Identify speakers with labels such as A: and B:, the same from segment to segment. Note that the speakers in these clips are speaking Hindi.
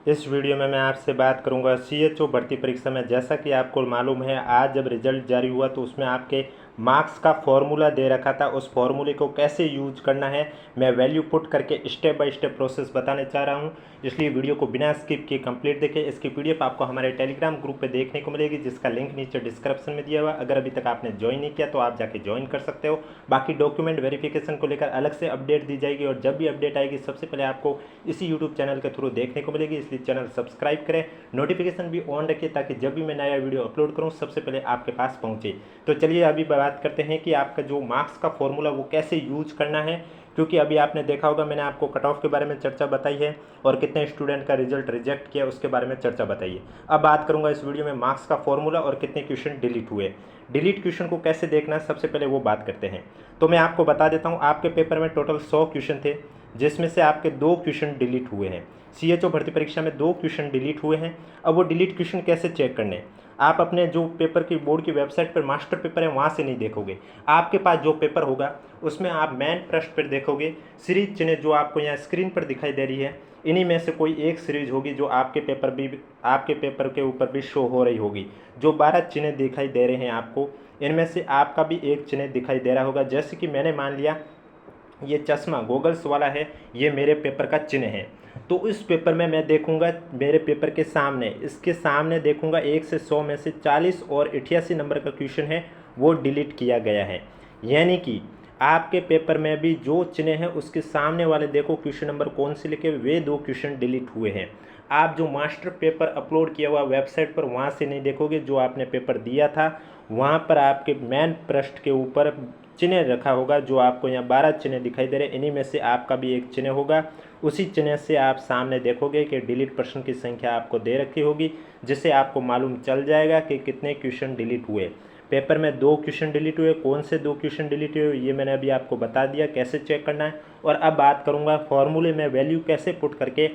A: इस वीडियो में मैं आपसे बात करूंगा सीएचओ भर्ती परीक्षा में। जैसा कि आपको मालूम है, आज जब रिजल्ट जारी हुआ तो उसमें आपके मार्क्स का फॉर्मूला दे रखा था। उस फॉर्मूले को कैसे यूज करना है मैं वैल्यू पुट करके स्टेप बाय स्टेप प्रोसेस बताने चाह रहा हूं, इसलिए वीडियो को बिना स्किप किए कंप्लीट देखें। इसकी पीडीएफ आपको हमारे टेलीग्राम ग्रुप पे देखने को मिलेगी, जिसका लिंक नीचे डिस्क्रिप्शन में दिया हुआ। अगर अभी तक आपने ज्वाइन नहीं किया तो आप जाके ज्वाइन कर सकते हो। बाकी डॉक्यूमेंट वेरिफिकेशन को लेकर अलग से अपडेट दी जाएगी और जब भी अपडेट आएगी सबसे पहले आपको इसी यूट्यूब चैनल के थ्रू देखने को मिलेगी, इसलिए चैनल सब्सक्राइब करें, नोटिफिकेशन भी ऑन रखिए ताकि जब भी मैं नया वीडियो अपलोड करूं सबसे पहले आपके पास पहुंचे। तो चलिए अभी बात करते हैं कि आपका जो मार्क्स का फॉर्मूला वो कैसे यूज करना है, क्योंकि अभी आपने देखा होगा मैंने आपको कट ऑफ के बारे में चर्चा बताई है और कितने स्टूडेंट का रिजल्ट रिजेक्ट किया उसके बारे में चर्चा बताई है। अब बात करूंगा इस वीडियो में मार्क्स का फॉर्मूला और कितने क्वेश्चन डिलीट हुए। डिलीट क्वेश्चन को कैसे देखना है सबसे पहले वो बात करते हैं। तो मैं आपको बता देता हूँ, आपके पेपर में टोटल 100 क्वेश्चन थे, जिसमें से आपके 2 क्वेश्चन डिलीट हुए हैं। सीएचओ भर्ती परीक्षा में 2 क्वेश्चन डिलीट हुए हैं। अब वो डिलीट क्वेश्चन कैसे चेक करने हैं, आप अपने जो पेपर की बोर्ड की वेबसाइट पर मास्टर पेपर है वहाँ से नहीं देखोगे। आपके पास जो पेपर होगा उसमें आप मेन पृष्ठ पर देखोगे सीरीज चिन्ह जो आपको यहाँ स्क्रीन पर दिखाई दे रही है, इन्हीं में से कोई एक सीरीज होगी जो आपके पेपर के ऊपर भी शो हो रही होगी। जो 12 चिन्ह दिखाई दे रहे हैं आपको, इनमें से आपका भी एक चिन्ह दिखाई दे रहा होगा। जैसे कि मैंने मान लिया ये चश्मा गोगल्स वाला है, ये मेरे पेपर का चिन्ह है, तो इस पेपर में मैं देखूंगा मेरे पेपर के सामने, इसके सामने देखूंगा 1 से 100 में से 40 और 88 नंबर का क्वेश्चन है वो डिलीट किया गया है। यानी कि आपके पेपर में भी जो चिन्ह है उसके सामने वाले देखो क्वेश्चन नंबर कौन से लिखे, वे 2 क्वेश्चन डिलीट हुए हैं। आप जो मास्टर पेपर अपलोड किया हुआ वेबसाइट पर वहाँ से नहीं देखोगे, जो आपने पेपर दिया था वहाँ पर आपके मेन पृष्ठ के ऊपर चिन्ह रखा होगा। जो आपको यहाँ 12 चिन्ह दिखाई दे रहे हैं, इन्हीं में से आपका भी एक चिन्ह होगा। उसी चिन्ह से आप सामने देखोगे कि डिलीट प्रश्न की संख्या आपको दे रखी होगी, जिससे आपको मालूम चल जाएगा कि कितने क्वेश्चन डिलीट हुए। पेपर में 2 क्वेश्चन डिलीट हुए, कौन से 2 क्वेश्चन डिलीट हुए ये मैंने अभी आपको बता दिया कैसे चेक करना है। और अब बात करूँगा फॉर्मूले में वैल्यू कैसे पुट करके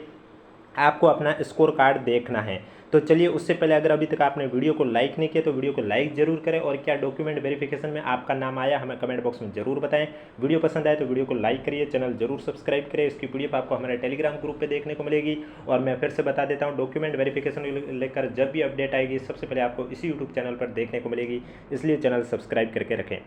A: आपको अपना स्कोर कार्ड देखना है। तो चलिए उससे पहले अगर अभी तक आपने वीडियो को लाइक नहीं किया तो वीडियो को लाइक जरूर करें, और क्या डॉक्यूमेंट वेरिफिकेशन में आपका नाम आया हमें कमेंट बॉक्स में जरूर बताएं। वीडियो पसंद आए तो वीडियो को लाइक करिए, चैनल जरूर सब्सक्राइब करें। इसकी पीडीएफ आपको हमारे टेलीग्राम ग्रुप पे देखने को मिलेगी। और मैं फिर से बता देता हूँ, डॉक्यूमेंट वेरिफिकेशन लेकर जब भी अपडेट आएगी सबसे पहले आपको इसी यूट्यूब चैनल पर देखने को मिलेगी, इसलिए चैनल सब्सक्राइब करके रखें।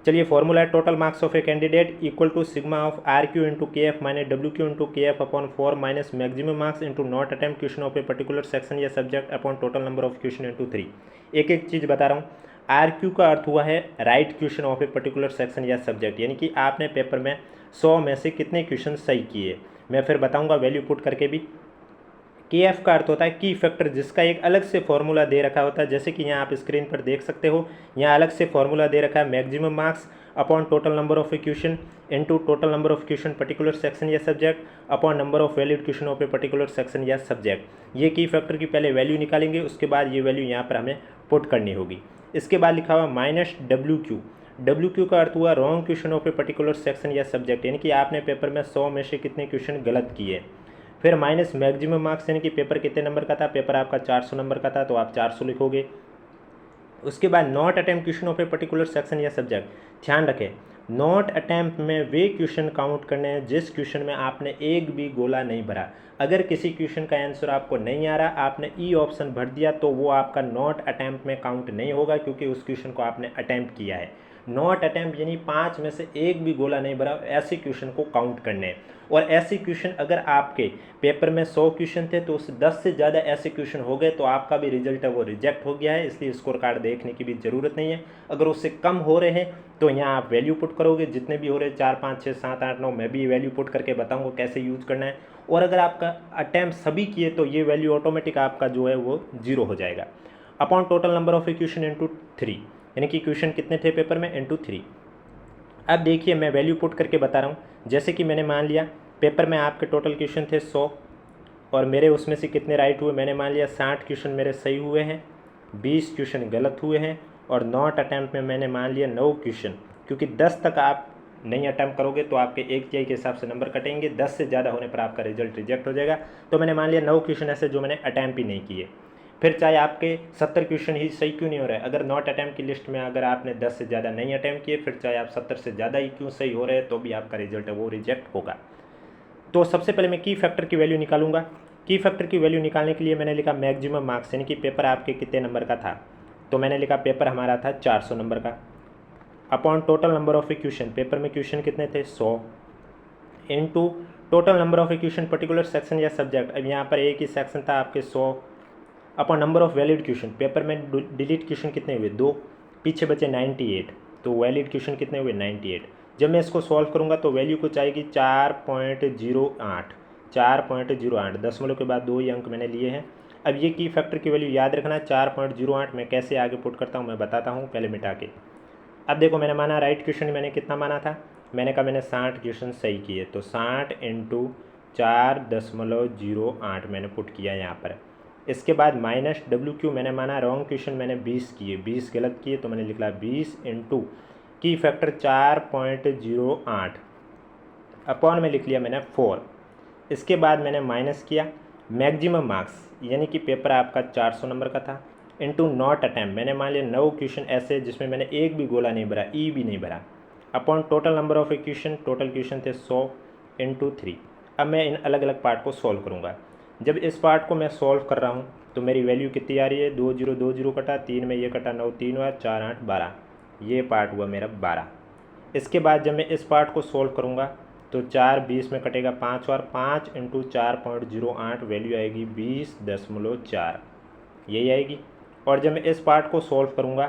A: चलिए फॉर्मूला है, total marks of a candidate equal to sigma of R Q into K F minus W Q into K F upon 4 minus maximum marks into not attempt question of a particular section या subject upon total number of question into 3। एक एक चीज़ बता रहा हूँ। आर क्यू का अर्थ हुआ है right question of a particular section या सब्जेक्ट, यानी कि आपने पेपर में 100 में से कितने क्वेश्चन सही किए। मैं फिर बताऊँगा वैल्यू पुट करके भी। के एफ का अर्थ होता है की फैक्टर, जिसका एक अलग से फॉर्मूला दे रखा होता है। जैसे कि यहाँ आप स्क्रीन पर देख सकते हो, यहाँ अलग से फॉर्मूला दे रखा है maximum marks upon total number of a question into total number of question particular section या subject upon number of valid question of a particular section या सब्जेक्ट। ये की फैक्टर की पहले वैल्यू निकालेंगे, उसके बाद ये वैल्यू यहाँ पर हमें पुट करनी होगी। इसके बाद लिखा हुआ minus W Q. W Q का अर्थ हुआ wrong question of a particular section या सब्जेक्ट, यानी कि आपने पेपर में 100 में से कितने क्वेश्चन गलत किए। फिर माइनस मैक्सिमम मार्क्स, यानी कि पेपर कितने नंबर का था, पेपर आपका 400 नंबर का था तो आप 400 लिखोगे। उसके बाद not attempt question of a particular section या सब्जेक्ट। ध्यान रखें, नॉट अटेम्प्ट में वे क्वेश्चन काउंट करने हैं जिस क्वेश्चन में आपने एक भी गोला नहीं भरा। अगर किसी क्वेश्चन का आंसर आपको नहीं आ रहा, आपने ई ऑप्शन भर दिया, तो वो आपका नॉट अटेम्प्ट में काउंट नहीं होगा, क्योंकि उस क्वेश्चन को आपने अटेम्प्ट किया है। नॉट अटेम्प्ट यानी 5 में से एक भी गोला नहीं भरा, ऐसे क्वेश्चन को काउंट करने हैं। और ऐसे क्वेश्चन अगर आपके पेपर में 100 क्वेश्चन थे तो उस 10 से ज़्यादा ऐसे क्वेश्चन हो गए तो आपका भी रिजल्ट है वो रिजेक्ट हो गया है, इसलिए स्कोर कार्ड देखने की भी ज़रूरत नहीं है। अगर उससे कम हो रहे हैं तो यहाँ आप वैल्यू पुट करोगे, जितने भी हो रहे 4 5 6 7 8 9 मैं भी वैल्यू पुट करके बताऊँगा कैसे यूज़ करना है। और अगर आपका अटैम्प्ट सभी किए तो ये वैल्यू ऑटोमेटिक आपका जो है वो 0 हो जाएगा। Upon total number of question into 3, यानी कि क्वेश्चन कितने थे पेपर में इंटू 3। अब देखिए मैं वैल्यू पुट करके बता रहा हूँ। जैसे कि मैंने मान लिया पेपर में आपके टोटल क्वेश्चन थे 100 और मेरे उसमें से कितने राइट हुए, मैंने मान लिया 60 क्वेश्चन मेरे सही हुए हैं, 20 क्वेश्चन गलत हुए हैं, और नॉट अटैम्प्ट में मैंने मान लिया 9 क्वेश्चन, क्योंकि 10 तक आप नहीं अटैम्प्ट करोगे तो आपके एक के हिसाब से नंबर कटेंगे, 10 से ज़्यादा होने पर आपका रिजल्ट रिजेक्ट हो जाएगा। तो मैंने मान लिया 9 क्वेश्चन ऐसे जो मैंने अटैम्प्ट ही नहीं किए। फिर चाहे आपके 70 क्वेश्चन ही सही क्यों नहीं हो रहा है, अगर नॉट अटैम्प्ट की लिस्ट में अगर आपने 10 से ज़्यादा नहीं अटैम्प्ट किए, फिर चाहे आप 70 से ज़्यादा ही क्यों सही हो रहे हैं, तो भी आपका रिजल्ट है वो रिजेक्ट होगा। तो सबसे पहले मैं की फैक्टर की वैल्यू निकालूंगा। की फैक्टर की वैल्यू निकालने के लिए मैंने लिखा मैक्सिमम मार्क्स, यानी कि पेपर आपके कितने नंबर का था, तो मैंने लिखा पेपर हमारा था 400 नंबर का, upon total number of question, paper में क्वेश्चन कितने थे 100, into total number of question particular section या सब्जेक्ट, अब यहाँ पर एक ही सेक्शन था आपके 100, upon number of valid question, paper में डिलीट क्वेश्चन कितने हुए 2, पीछे बचे 98, तो वैलिड क्वेश्चन कितने हुए 98। जब मैं इसको सॉल्व करूँगा तो वैल्यू कुछ आएगी 4.08, 4.08, दशमलव के बाद 2 ही अंक मैंने लिए हैं। अब ये की फैक्टर की वैल्यू याद रखना 4.08, मैं कैसे आगे पुट करता हूँ मैं बताता हूँ, पहले मिटा के। अब देखो मैंने माना राइट क्वेश्चन मैंने कितना माना था, मैंने कहा मैंने 60 क्वेश्चन सही किए, तो 60 इंटू 4.08 मैंने पुट किया यहाँ पर। इसके बाद माइनस डब्ल्यू क्यू मैंने माना रॉन्ग क्वेश्चन मैंने 20 किए, 20 गलत किए, तो मैंने लिखा 20 इंटू की फैक्टर 4.08 अपॉन में लिख लिया मैंने 4। इसके बाद मैंने माइनस किया मैक्सिमम मार्क्स, यानी कि पेपर आपका 400 नंबर का था, इंटू नॉट अटैम्प्ट, मैंने मान लिया 9 क्वेश्चन ऐसे जिसमें मैंने एक भी गोला नहीं भरा, ई भी नहीं भरा, upon total number of question, total question थे 100 इंटू 3। अब मैं इन अलग अलग पार्ट को सॉल्व करूँगा। जब इस पार्ट को मैं सॉल्व कर रहा हूँ तो मेरी वैल्यू कितनी आ रही है, 2 0 2 0 कटा, 3 में ये कटा, 9 3 हुआ, 4 8 12, ये पार्ट हुआ मेरा 12। इसके बाद जब मैं इस पार्ट को सॉल्व करूँगा तो 4 20 में कटेगा 5 और 5 इंटू 4.08 वैल्यू आएगी 20.4, यही आएगी। और जब मैं इस पार्ट को सॉल्व करूँगा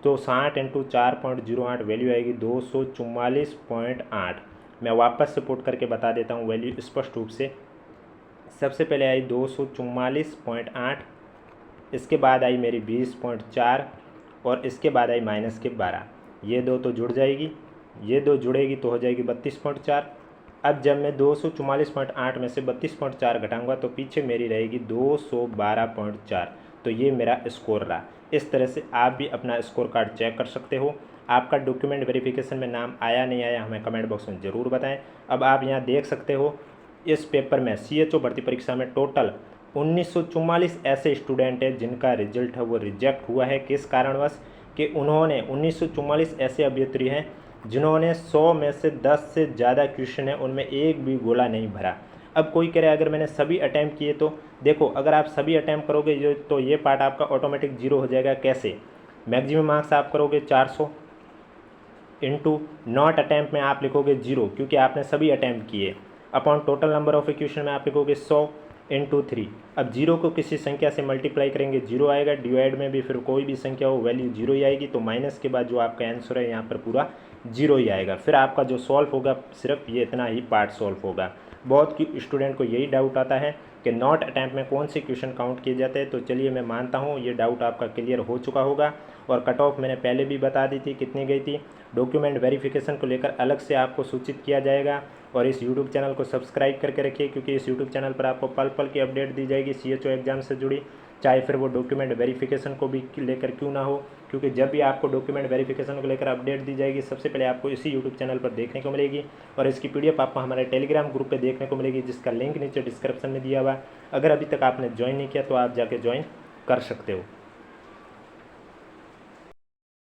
A: तो 60 इंटू 4.08 वैल्यू आएगी 244.8। मैं वापस से पुट करके बता देता हूँ वैल्यू स्पष्ट रूप से। सबसे पहले आई 244.8, इसके बाद आई मेरी 20.4 और इसके बाद आई माइनस के 12, ये दो तो जुड़ जाएगी, ये दो जुड़ेगी तो हो जाएगी 32.4। अब जब मैं 244.8 में से 32.4 घटाऊंगा तो पीछे मेरी रहेगी 212.4, तो ये मेरा स्कोर रहा। इस तरह से आप भी अपना स्कोर कार्ड चेक कर सकते हो। आपका डॉक्यूमेंट वेरिफिकेशन में नाम आया नहीं आया हमें कमेंट बॉक्स में ज़रूर बताएं। अब आप यहाँ देख सकते हो इस पेपर में CHO भर्ती परीक्षा में टोटल 1944 ऐसे स्टूडेंट हैं जिनका रिजल्ट है वो रिजेक्ट हुआ है। किस कारणवश कि उन्होंने 1944 ऐसे अभ्यर्थी हैं जिन्होंने 100 में से 10 से ज़्यादा क्वेश्चन है उनमें एक भी गोला नहीं भरा। अब कोई कह रहा है अगर मैंने सभी अटैम्प्ट किए, तो देखो अगर आप सभी अटैम्प्ट करोगे तो ये पार्ट आपका ऑटोमेटिक 0 हो जाएगा। कैसे? मैक्सिमम मार्क्स आप करोगे 400 इंटू नॉट अटैम्प्ट में आप लिखोगे 0 क्योंकि आपने सभी अटैम्प्ट किए, upon total number of question में आप लिखोगे 100 इंटू 3। अब 0 को किसी संख्या से मल्टीप्लाई करेंगे 0 आएगा, डिवाइड में भी फिर कोई भी संख्या हो वैल्यू 0 ही आएगी, तो माइनस के बाद जो आपका आंसर है यहाँ पर पूरा 0 ही आएगा। फिर आपका जो सॉल्व होगा सिर्फ ये इतना ही पार्ट सॉल्व होगा। बहुत की स्टूडेंट को यही डाउट आता है कि नॉट अटैम्प्ट में कौन से क्वेश्चन काउंट किए जाते हैं। तो चलिए मैं मानता हूँ ये डाउट आपका क्लियर हो चुका होगा। और कट ऑफ मैंने पहले भी बता दी थी कितनी गई थी। डॉक्यूमेंट वेरिफिकेशन को लेकर अलग से आपको सूचित किया जाएगा। और इस यूट्यूब चैनल को सब्सक्राइब करके रखिए क्योंकि इस यूट्यूब चैनल पर आपको पल पल की अपडेट दी जाएगी CHO एग्जाम से जुड़ी, चाहे फिर वो डॉक्यूमेंट वेरिफिकेशन को भी लेकर क्यों ना हो। क्योंकि जब भी आपको डॉक्यूमेंट वेरिफिकेशन को लेकर अपडेट दी जाएगी सबसे पहले आपको इसी यूट्यूब चैनल पर देखने को मिलेगी। और इसकी PDF आपको हमारे टेलीग्राम ग्रुप पे देखने को मिलेगी जिसका लिंक नीचे डिस्क्रिप्शन में दिया हुआ है। अगर अभी तक आपने ज्वाइन नहीं किया तो आप जाके ज्वाइन कर सकते हो।